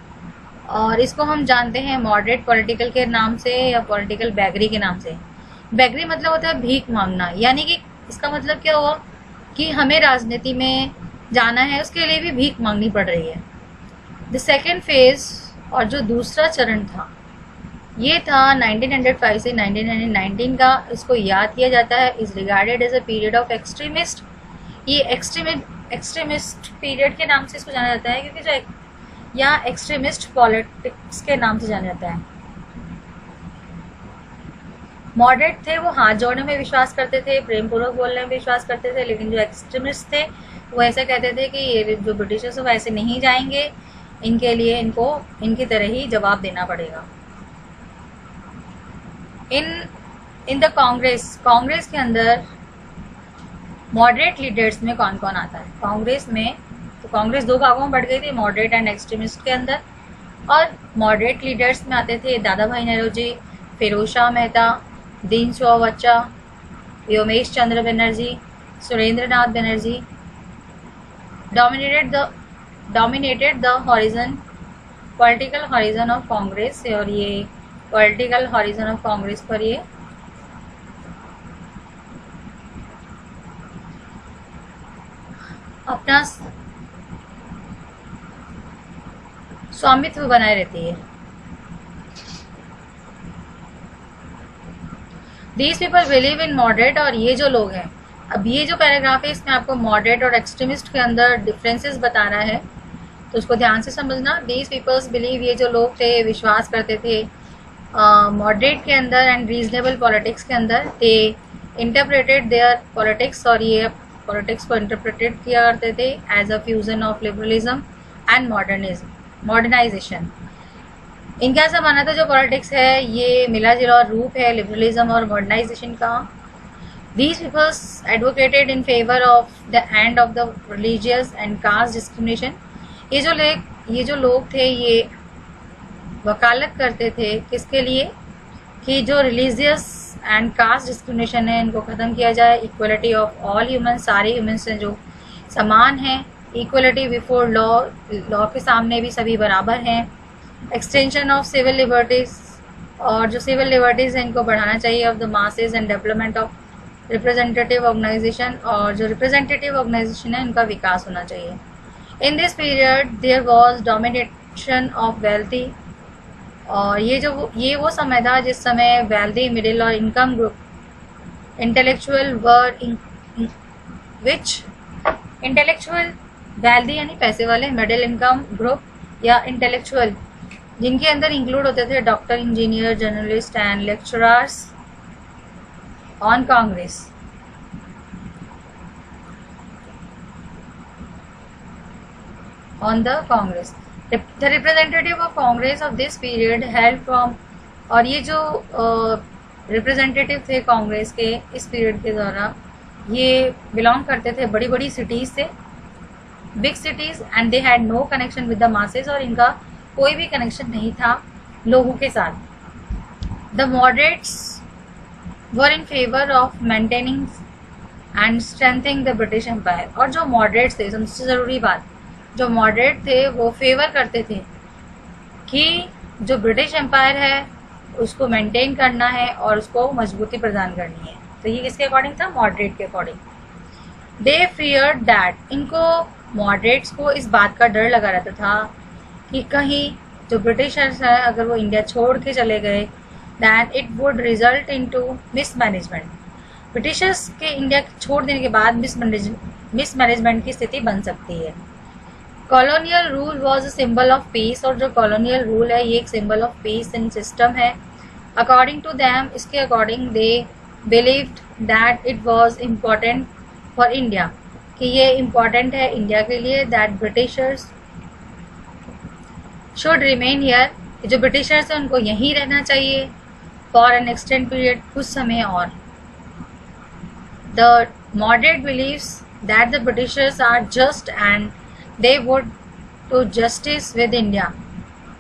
और इसको हम जानते हैं मॉडरेट पॉलिटिकल के नाम से या पॉलिटिकल बैगरी के नाम से। बैगरी मतलब होता है भीख मांगना, यानी कि इसका मतलब क्या हुआ कि हमें राजनीति में जाना है, उसके लिए भी भीख मांगनी पड़ रही है। द सेकेंड फेज और जो दूसरा चरण था ये था 1905 से 1919 का। इसको याद किया जाता है, is regarded as a period of extremist. ये एक्सट्रीमिस्ट पीरियड के नाम से इसको जाना जाता है क्योंकि जो यहाँ एक्सट्रीमिस्ट पॉलिटिक्स के नाम से जाना जाता है। मॉडरेट थे वो हाथ जोड़ने में विश्वास करते थे, प्रेम पूर्वक बोलने में विश्वास करते थे, लेकिन जो एक्सट्रीमिस्ट थे वो ऐसा कहते थे कि ये जो ब्रिटिशर्स वो ऐसे नहीं जाएंगे, इनके लिए इनको इनकी तरह ही जवाब देना पड़ेगा। इन द कांग्रेस के अंदर मॉडरेट लीडर्स में कौन कौन आता है? कांग्रेस में तो कांग्रेस दो भागों में बढ़ गई थी, मॉडरेट एंड एक्सट्रीमिस्ट के अंदर। और मॉडरेट लीडर्स में आते थे दादा भाई Naoroji, Firoz Shah Mehta, Deendayal Bachcha, Womesh Chandra Banerjee, Surendranath Banerjee. Dominated the horizon, political horizon of Congress, और ये पॉलिटिकल हॉरिजन ऑफ कांग्रेस पर ये अपना स्वामित्व बनाए रहती है। These people believe in moderate, और ये जो लोग हैं, अब ये जो पैराग्राफ है इसमें आपको मॉडरेट और एक्सट्रीमिस्ट के अंदर डिफरेंसेस बता रहा है, तो उसको ध्यान से समझना। These peoples believe, ये जो लोग थे विश्वास करते थे मॉडरेट के अंदर एंड रीजनेबल पॉलिटिक्स के अंदर। दे इंटरप्रेटेड देयर पॉलिटिक्स, और ये पॉलिटिक्स को इंटरप्रेटेड किया करते थे as a fusion of liberalism and modernisation. इनका ऐसा मानना था जो पॉलिटिक्स है ये मिला जुला रूप है लिबरलिज्म और मॉडर्नाइजेशन का। These peoples advocated in favor of the end of the religious and caste discrimination. ये जो लोग थे ये वकालत करते थे किसके लिए कि जो रिलीजियस एंड कास्ट डिस्क्रिमिनेशन है इनको ख़त्म किया जाए। इक्वलिटी ऑफ ऑल ह्यूमन, सारे ह्यूमन्स हैं जो समान हैं। इक्वलिटी बिफोर लॉ, लॉ के सामने भी सभी बराबर हैं। एक्सटेंशन ऑफ सिविल लिबर्टीज़, और जो सिविल लिबर्टीज़ हैं इनको बढ़ाना चाहिए of the masses and development of representative organisation, और जो रिप्रेजेंटेटिव ऑर्गेनाइजेशन है इनका विकास होना चाहिए। In this period there was domination of wealthy, और ये वो समय था जिस समय वेल्दी, मिडिल और income group intellectual were which intellectual wealthy यानी पैसे वाले, मिडिल इनकम ग्रुप या इंटेलेक्चुअल जिनके अंदर इंक्लूड होते थे doctor, engineer, journalist and lecturers on Congress. On the Congress The representative of Congress of this period held from, और ये जो रिप्रेजेंटेटिव थे कांग्रेस के इस पीरियड के दौरान ये बिलोंग करते थे बड़ी बड़ी सिटीज़ से, big cities, and they had no connection with the masses, और इनका कोई भी कनेक्शन नहीं था लोगों के साथ। The moderates were in favour of maintaining and strengthening the British empire, और जो मॉडरेट्स थे, सबसे ज़रूरी बात, जो मॉडरेट थे वो फेवर करते थे कि जो ब्रिटिश एम्पायर है उसको मेंटेन करना है और उसको मजबूती प्रदान करनी है। तो ये किसके अकॉर्डिंग था? मॉडरेट के अकॉर्डिंग। दे फियर्ड दैट, इनको मॉडरेट्स को इस बात का डर लगा रहता था कि कहीं जो ब्रिटिशर्स है अगर वो इंडिया छोड़ के चले गए then it would result into mismanagement. Britishers के इंडिया छोड़ देने के बाद मिसमैनेजमेंट की स्थिति बन सकती है। Colonial rule was a symbol of peace, और जो कॉलोनियल रूल है ये एक symbol of peace in system है। अकॉर्डिंग टू दैम, इसके according they believed that it was important for India, कि ये इम्पॉर्टेंट है इंडिया के लिए, that Britishers should remain here, जो ब्रिटिशर्स हैं उनको यहीं रहना चाहिए फॉर एन एक्सटेंड पीरियड, कुछ समय और। The moderate believes that the Britishers are just and they would to justice with India,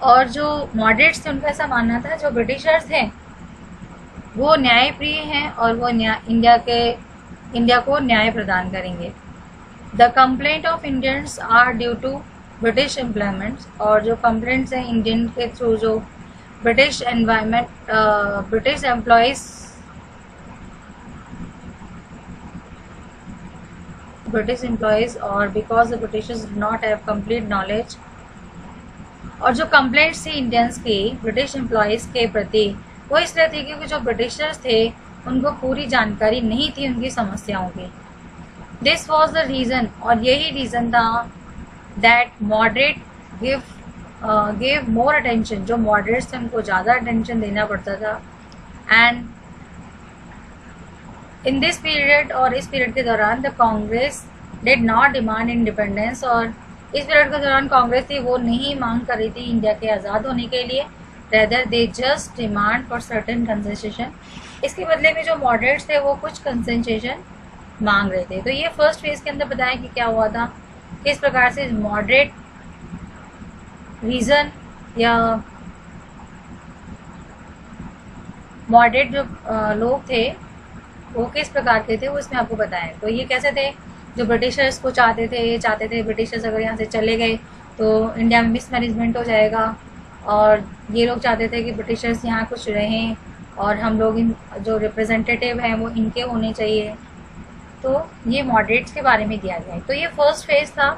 और जो मॉडरेट्स थे उनका ऐसा मानना था जो ब्रिटिशर्स थे वो न्यायप्रिय हैं और वो इंडिया को न्याय प्रदान करेंगे। The complaint of Indians are due to British employments, और जो कंप्लेंट्स हैं इंडियन के थ्रू जो ब्रिटिश ब्रिटिश एम्प्लॉयज और because the Britishers do not have complete knowledge, और जो कंप्लेंट्स थी इंडियंस की ब्रिटिश एम्प्लॉयज के प्रति वो इसलिए थी क्योंकि जो ब्रिटिशर्स थे उनको पूरी जानकारी नहीं थी उनकी समस्याओं की। दिस वॉज द रीज़न, और यही रीज़न था that moderate give more attention, जो मॉडरेट्स थे उनको ज़्यादा अटेंशन देना पड़ता था। एंड इन दिस पीरियड, और इस पीरियड के दौरान the Congress did not demand independence, और इस पीरियड के दौरान कांग्रेस थी वो नहीं मांग कर रही थी इंडिया के आज़ाद होने के लिए, rather they just demand for certain concession. इसके बदले में जो मॉडरेट्स थे वो कुछ कंसेशन मांग रहे थे। तो ये फर्स्ट फेज के अंदर बताया कि क्या हुआ था, किस प्रकार से मॉडरेट रीजन या मॉडरेट जो लोग थे वो किस प्रकार के थे वो इसमें आपको बताएं। तो ये कैसे थे, जो ब्रिटिशर्स को चाहते थे ब्रिटिशर्स अगर यहाँ से चले गए तो इंडिया में मिसमैनेजमेंट हो जाएगा, और ये लोग चाहते थे कि ब्रिटिशर्स यहाँ कुछ रहें और हम लोग इन जो रिप्रेजेंटेटिव हैं वो इनके होने चाहिए। तो ये मॉडरेट्स के बारे में दिया गया है। तो ये फर्स्ट फेज था।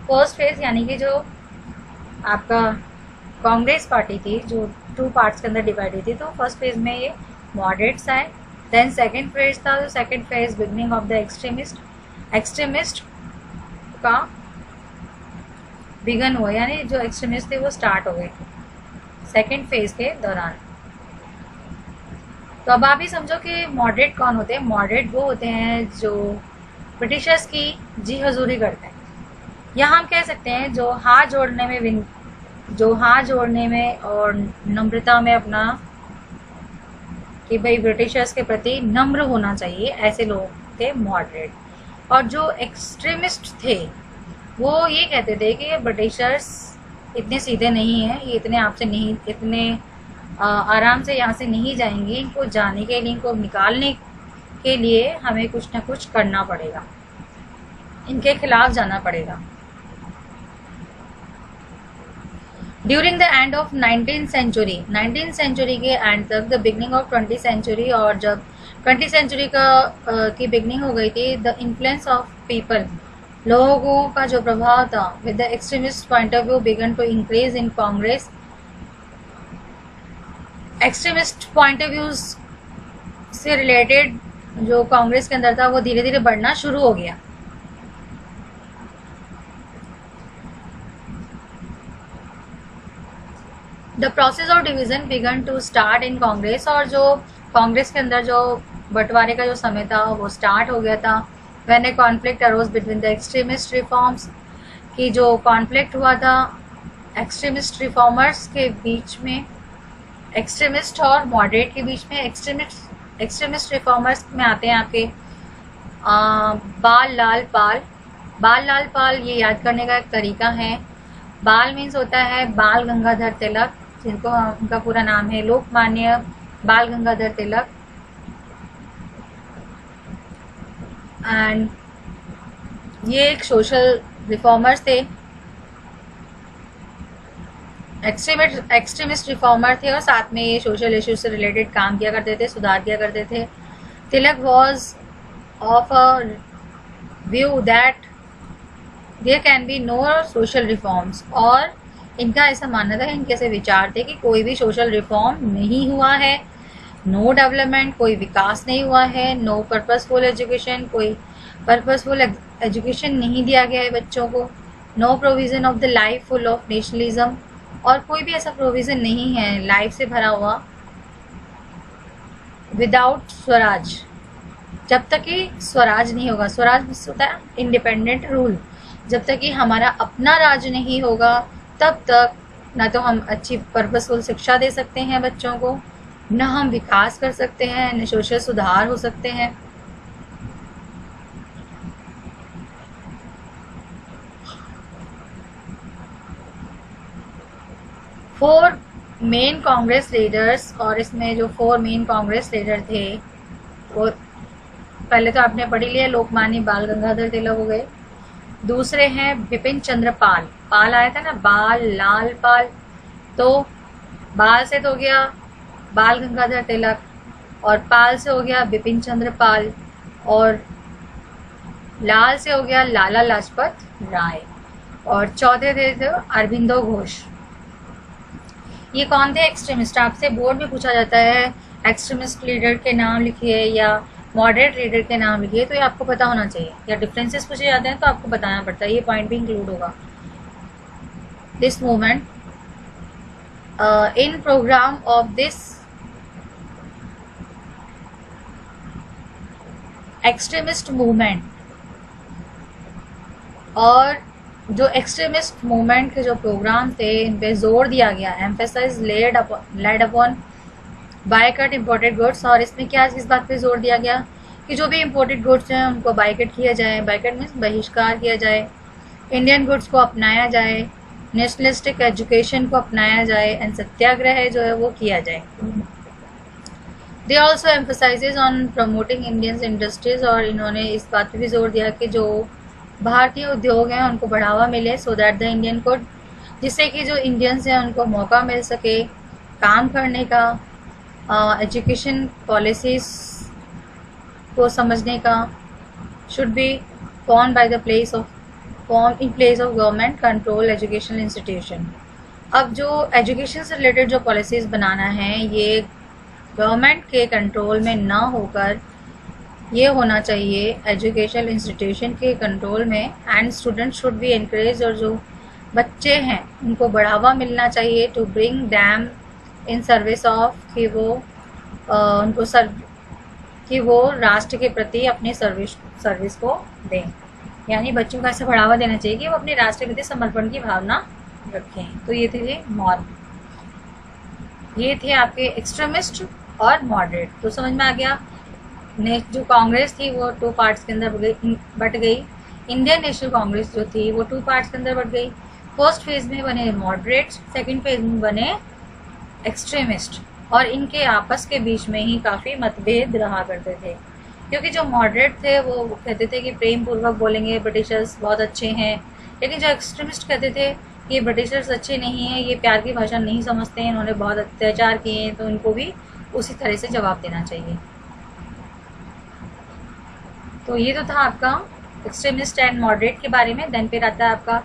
फर्स्ट फेज यानी कि जो आपका कांग्रेस पार्टी थी जो 2 पार्ट्स के अंदर डिवाइडेड थी, तो फर्स्ट फेज में ये मॉडरेट्स आए। देन सेकेंड फेज था, जो second phase beginning of the extremist का बिगन हुआ, यानी जो एक्सट्रीमिस्ट थे वो स्टार्ट हो गए सेकेंड फेज के दौरान। तो अब आप ही समझो कि मॉडरेट कौन होते हैं। मॉडरेट वो होते हैं जो ब्रिटिशर्स की जी हजूरी करते हैं, या हम कह सकते हैं जो हाथ जोड़ने में और नम्रता में अपना कि भाई ब्रिटिशर्स के प्रति नम्र होना चाहिए, ऐसे लोग थे मॉडरेट। और जो एक्सट्रीमिस्ट थे वो ये कहते थे कि ब्रिटिशर्स इतने सीधे नहीं हैं, ये इतने आराम से यहाँ से नहीं जाएंगे, इनको जाने के लिए, इनको निकालने के लिए हमें कुछ ना कुछ करना पड़ेगा, इनके खिलाफ जाना पड़ेगा। During the end of 19th century के एंड तक, the beginning of 20th century, और जब 20th सेंचुरी की बिगनिंग हो गई थी, द इन्फ्लुएंस ऑफ पीपल, लोगों का जो प्रभाव था with the extremist point of view began to increase in Congress. Extremist point of views से रिलेटेड जो कांग्रेस के अंदर था वो धीरे धीरे बढ़ना शुरू हो गया। The process of division began to start in Congress, और जो कांग्रेस के अंदर जो बंटवारे का जो समय था वो स्टार्ट हो गया था। When a conflict arose between the extremist reforms, की जो कॉन्फ्लिक्ट हुआ था एक्सट्रीमिस्ट रिफॉर्मर्स के बीच में, एक्सट्रीमिस्ट और मॉडरेट के बीच में। एक्सट्रीमिस्ट रिफॉर्मर्स में आते हैं आपके बाल लाल पाल। ये याद करने का एक तरीका है। बाल मीन्स होता है बाल गंगाधर तिलक, जिनको उनका पूरा नाम है लोकमान्य बाल गंगाधर तिलक। एंड ये एक सोशल रिफॉर्मर्स थे, एक्सट्रीमिस्ट रिफॉर्मर थे, और साथ में ये सोशल इश्यूज से रिलेटेड काम किया करते थे, सुधार किया करते थे। Tilak was of a view that there can be no social reforms, और इनका ऐसा मानना था, इनके ऐसे विचार थे कि कोई भी सोशल रिफॉर्म नहीं हुआ है, नो डेवलपमेंट, कोई विकास नहीं हुआ है, नो पर्पसफुल एजुकेशन, कोई पर्पसफुल एजुकेशन नहीं दिया गया है बच्चों को, no provision of the life full of nationalism, और कोई भी ऐसा प्रोविजन नहीं है लाइफ से भरा हुआ विदाउट स्वराज। जब तक कि स्वराज नहीं होगा, स्वराज होता है इंडिपेंडेंट रूल, जब तक कि हमारा अपना राज नहीं होगा तब तक ना तो हम अच्छी पर्पसफुल शिक्षा दे सकते हैं बच्चों को, न हम विकास कर सकते हैं, न सोशल सुधार हो सकते हैं। फोर मेन कांग्रेस लीडर्स, और इसमें जो 4 मेन कांग्रेस लीडर थे वो पहले तो आपने पढ़ ही लिया, लोकमान्य बाल गंगाधर तिलक हो गए। दूसरे हैं बिपिन चंद्र पाल, पाल आया था ना, बाल लाल पाल, तो बाल से तो हो गया बाल गंगाधर तिलक, और पाल से हो गया बिपिन चंद्र पाल, और लाल से हो गया लाला लाजपत राय, और चौथे थे अरबिंदो घोष। ये कौन थे? एक्सट्रीमिस्ट। आपसे बोर्ड में पूछा जाता है एक्सट्रीमिस्ट लीडर के नाम लिखिए या मॉडरेट लीडर के नाम लिखिए, तो ये आपको पता होना चाहिए, या डिफरेंसेस पूछे जाते हैं तो आपको बताना पड़ता है, ये पॉइंट भी इंक्लूड होगा। This movement in programme of this extremist movement, और जो एक्सट्रीमिस्ट मूवमेंट के जो प्रोग्राम थे इन पे जोर दिया गया, emphasize laid upon boycott imported goods. और इसमें क्या इस बात पे जोर दिया गया कि जो भी इम्पोर्टेड गुड्स हैं उनको बायकट किया जाए, बायकट मीन्स बहिष्कार किया जाए, इंडियन गुड्स को अपनाया जाए, नेशनलिस्टिक एजुकेशन को अपनाया जाए, एंड सत्याग्रह जो है वो किया जाए। They also emphasises on promoting Indian industries, और इन्होंने इस बात पे भी जोर दिया कि जो भारतीय उद्योग हैं उनको बढ़ावा मिले, so that the Indian good, जिससे कि जो इंडियंस हैं उनको मौका मिल सके काम करने का, एजुकेशन पॉलिसीज को समझने का, should be form by the place of form in place of government control educational institution. अब जो एजुकेशन से रिलेटेड जो पॉलिसीज़ बनाना है ये गवर्नमेंट के कंट्रोल में ना होकर ये होना चाहिए एजुकेशनल इंस्टीट्यूशन के कंट्रोल में, and student should be encourage, और जो बच्चे हैं उनको बढ़ावा मिलना चाहिए to bring them in service of, कि वो उनको कि वो राष्ट्र के प्रति अपनी सर्विस को दें, यानी बच्चों को ऐसा बढ़ावा देना चाहिए कि वो अपने राष्ट्र के प्रति समर्पण की भावना रखें। तो ये थे मॉडल, ये थे आपके एक्सट्रीमिस्ट और मॉडरेट। तो समझ में आ गया। नेक्स्ट जो कांग्रेस थी वो 2 पार्ट्स के अंदर बट गई। इंडियन नेशनल कांग्रेस जो थी वो 2 पार्ट्स के अंदर बट गई। फर्स्ट फेज में बने मॉडरेट, सेकंड फेज में बने एक्सट्रीमिस्ट, और इनके आपस के बीच में ही काफ़ी मतभेद रहा करते थे, क्योंकि जो मॉडरेट थे वो कहते थे कि प्रेम पूर्वक बोलेंगे, ब्रिटिशर्स बहुत अच्छे हैं, लेकिन जो एक्सट्रीमिस्ट कहते थे कि ब्रिटिशर्स अच्छे नहीं हैं, ये प्यार की भाषा नहीं समझते हैं, इन्होंने बहुत अत्याचार किए हैं, तो इनको भी उसी तरह से जवाब देना चाहिए। तो ये तो था आपका एक्सट्रीमिस्ट एंड मॉडरेट के बारे में। देन फिर आता है आपका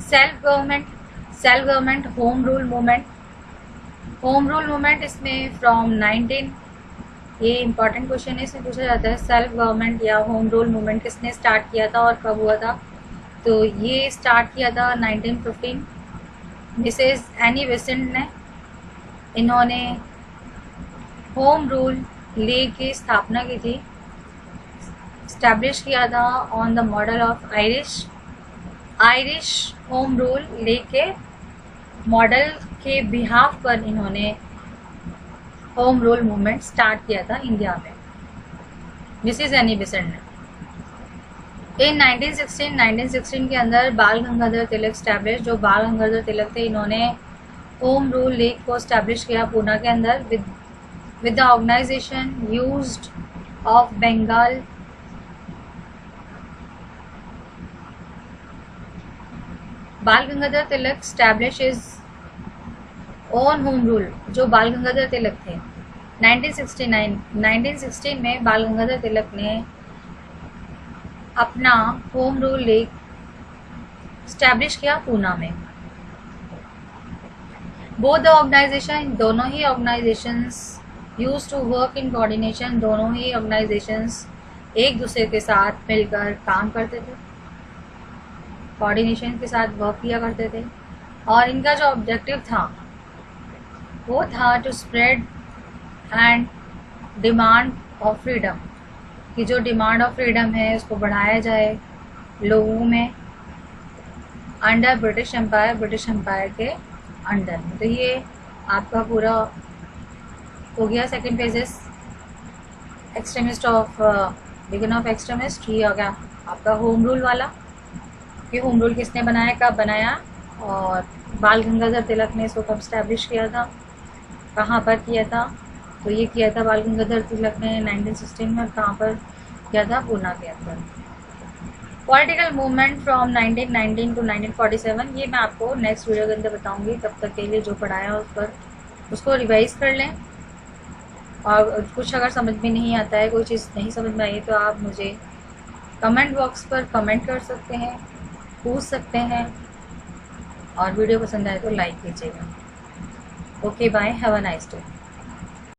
self government home rule movement. Home rule movement इसमें फ्रॉम 19, ये इंपॉर्टेंट क्वेश्चन है, इसमें पूछा जाता है सेल्फ गवर्नमेंट या होम रूल मूवमेंट किसने स्टार्ट किया था और कब हुआ था। तो ये स्टार्ट किया था 1915, मिसेस एनी बेसेंट ने। इन्होंने होम रूल लीग की स्थापना की थी, स्टैब्लिश किया था on the model of Irish home rule league के मॉडल के बिहाफ पर इन्होंने होम रूल मूवमेंट स्टार्ट किया था इंडिया में, मिसेस एनी बेसेंट ने। इन 1916 के अंदर बाल गंगाधर तिलक स्टैब्लिश, जो बाल गंगाधर तिलक थे इन्होंने होम रूल लीग को स्टैब्लिश किया पूना के अंदर with the organization used of Bengal बाल Gangadhar Tilak establishes own home rule। जो बाल गंगाधर तिलक थे 1916 में बाल गंगाधर तिलक ने अपना होम रूल लीग स्टैब्लिश किया पूना में। बोथ द ऑर्गेनाइजेशन, दोनों ही organizations use to work in coordination, दोनों ही ऑर्गेनाइजेशंस एक दूसरे के साथ मिलकर काम करते थे, कोऑर्डिनेशन के साथ वर्क किया करते थे। और इनका जो ऑब्जेक्टिव था वो था to spread and demand of freedom, कि जो डिमांड ऑफ फ्रीडम है उसको बढ़ाया जाए लोगों में under British empire, British empire के अंडर में। तो ये आपका पूरा हो गया second phases extremist of begin of extremist. ये हो गया आपका होम रूल वाला, कि होम रूल किसने बनाया, कब बनाया, और बाल गंगाधर तिलक ने इसको कब स्टैब्लिश किया था, कहाँ पर किया था। तो ये किया था बाल गंगाधर तिलक ने 1916 में। कहाँ पर किया था? पूना के अंदर। पॉलिटिकल मूवमेंट फ्रॉम 1919 टू 1947, ये मैं आपको नेक्स्ट वीडियो के अंदर बताऊंगी। तब तक के लिए जो पढ़ाया उस पर उसको रिवाइज कर लें, और कुछ अगर समझ में नहीं आता है, कोई चीज़ नहीं समझ में आई तो आप मुझे कमेंट बॉक्स पर कमेंट कर सकते हैं, पूछ सकते हैं, और वीडियो पसंद आए तो लाइक कीजिएगा। Okay bye, have a nice day.